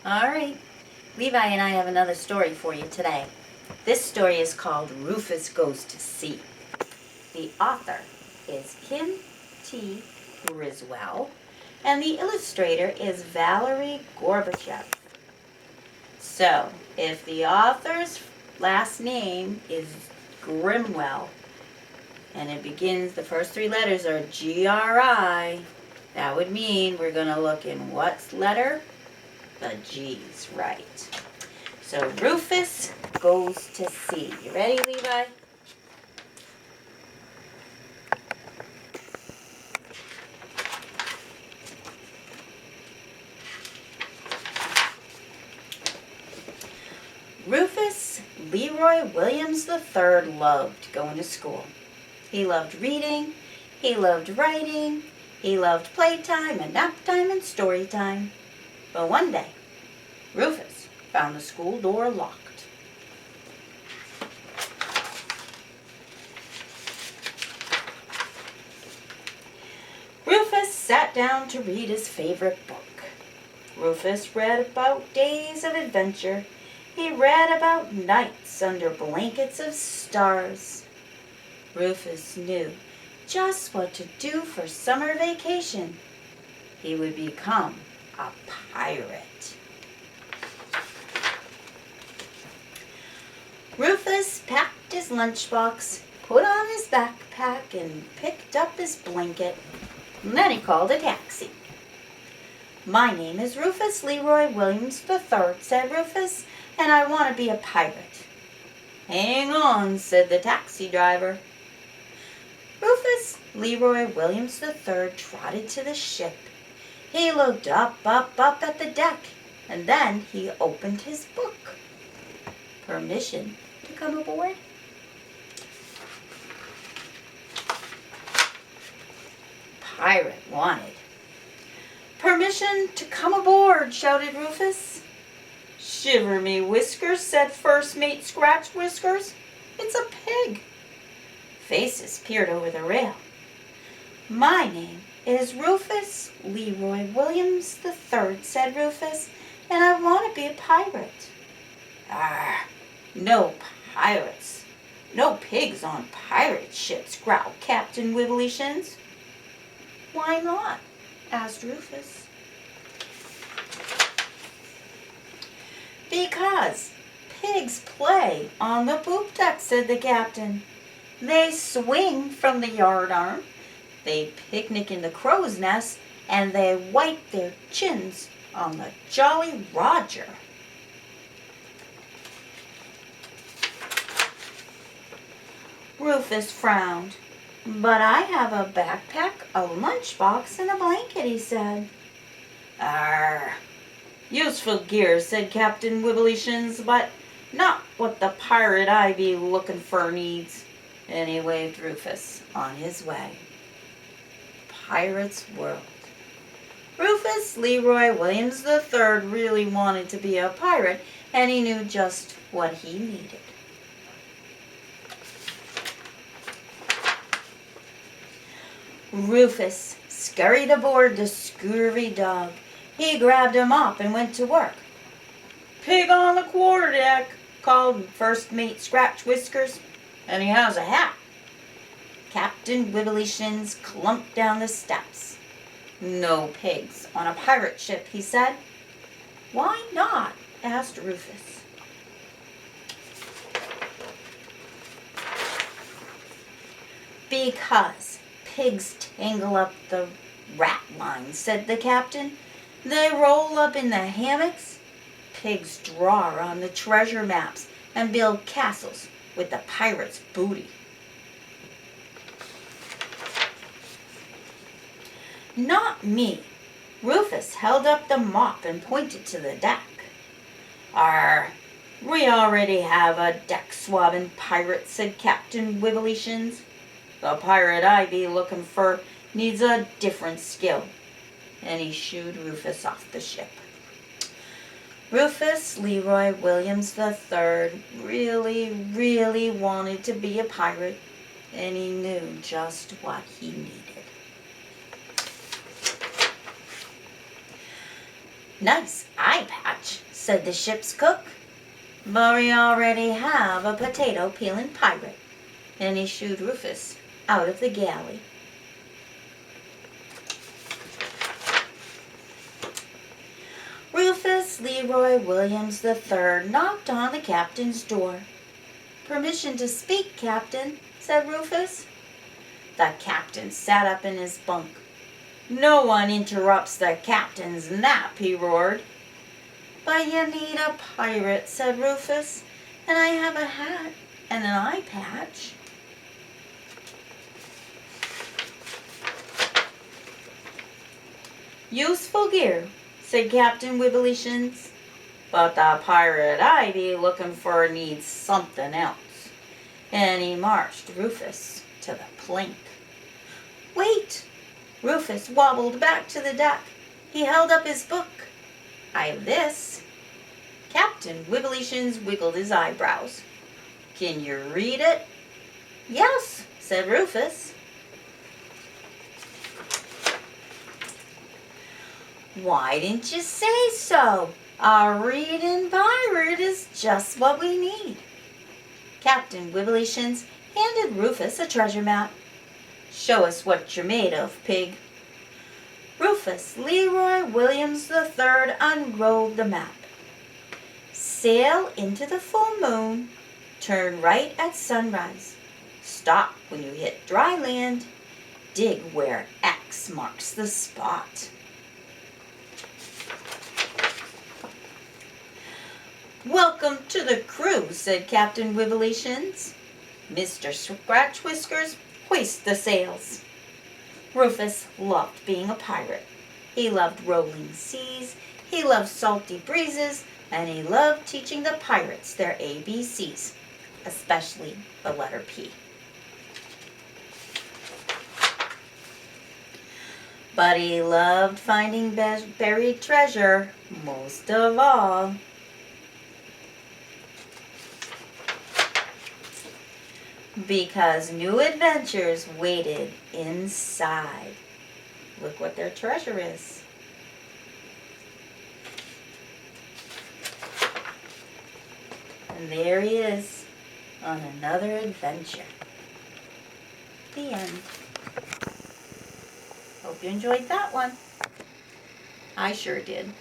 All right, Levi and I have another story for you today. This story is called Rufus Goes to Sea. The author is Kim T. Griswell, and the illustrator is Valerie Gorbachev. So, if the author's last name is Grimwell, and it begins, the first three letters are G-R-I, that would mean we're going to look in what letter? The G's, right. So Rufus Goes to Sea. You ready, Levi? Rufus Leroy Williams III loved going to school. He loved reading, he loved writing, he loved playtime and nap time and story time. But one day, Rufus found the school door locked. Rufus sat down to read his favorite book. Rufus read about days of adventure. He read about nights under blankets of stars. Rufus knew just what to do for summer vacation. He would become a pirate. Rufus packed his lunchbox, put on his backpack, and picked up his blanket. And then he called a taxi. "My name is Rufus Leroy Williams III," said Rufus, "and I want to be a pirate." "Hang on," said the taxi driver. Rufus Leroy Williams III trotted to the ship. He looked up at the deck, and then he opened his book. Permission to come aboard? Pirate wanted. "Permission to come aboard," shouted Rufus. "Shiver me whiskers," said First Mate Scratch Whiskers. "It's a pig." Faces peered over the rail. "My name is Rufus Leroy Williams III," said Rufus, "and I want to be a pirate." "Arr, no pirates, no pigs on pirate ships," growled Captain Wibbleyshins. "Why not?" asked Rufus. "Because pigs play on the poop deck," said the captain. "They swing from the yardarm, they picnic in the crow's nest, and they wipe their chins on the Jolly Roger." Rufus frowned. "But I have a backpack, a lunchbox, and a blanket," he said. "Arr, useful gear," said Captain Wibbleyshins, "but not what the pirate I be looking for needs." And he waved Rufus on his way. Pirate's World. Rufus Leroy Williams III really wanted to be a pirate, and he knew just what he needed. Rufus scurried aboard the Scootery Dog. He grabbed a mop and went to work. "Pig on the quarterdeck," called First Mate Scratch Whiskers, "and he has a hat." Captain Wibbleyshins clumped down the steps. "No pigs on a pirate ship," he said. "Why not?" asked Rufus. "Because pigs tangle up the rat lines," said the captain. "They roll up in the hammocks. Pigs draw on the treasure maps and build castles with the pirates' booty." "Not me." Rufus held up the mop and pointed to the deck. "Arr, we already have a deck-swabbing pirate," said Captain Wibbleyshins. "The pirate I be looking for needs a different skill." And he shooed Rufus off the ship. Rufus Leroy Williams III really wanted to be a pirate, and he knew just what he needed. "Nice eye patch," said the ship's cook. "But we already have a potato-peeling pirate," and he shooed Rufus out of the galley. Rufus Leroy Williams III knocked on the captain's door. "Permission to speak, Captain," said Rufus. The captain sat up in his bunk. "No one interrupts the captain's nap," he roared. "But you need a pirate," said Rufus, "and I have a hat and an eye patch." "Useful gear," said Captain Wibbleshins, "but the pirate I be looking for needs something else." And he marched Rufus to the plank. "Wait!" Rufus wobbled back to the deck. He held up his book. "I've this." Captain Wibbleshins wiggled his eyebrows. "Can you read it?" "Yes," said Rufus. "Why didn't you say so? A reading pirate is just what we need." Captain Wibbleshins handed Rufus a treasure map. "Show us what you're made of, pig." Rufus Leroy Williams III unrolled the map. "Sail into the full moon. Turn right at sunrise. Stop when you hit dry land. Dig where X marks the spot." "Welcome to the crew," said Captain Wibbleshins. "Mr. Scratch Whiskers, hoist the sails." Rufus loved being a pirate. He loved rolling seas, he loved salty breezes, and he loved teaching the pirates their ABCs, especially the letter P. But he loved finding buried treasure most of all. Because new adventures waited inside. Look what their treasure is. And there he is on another adventure. The end. Hope you enjoyed that one. I sure did.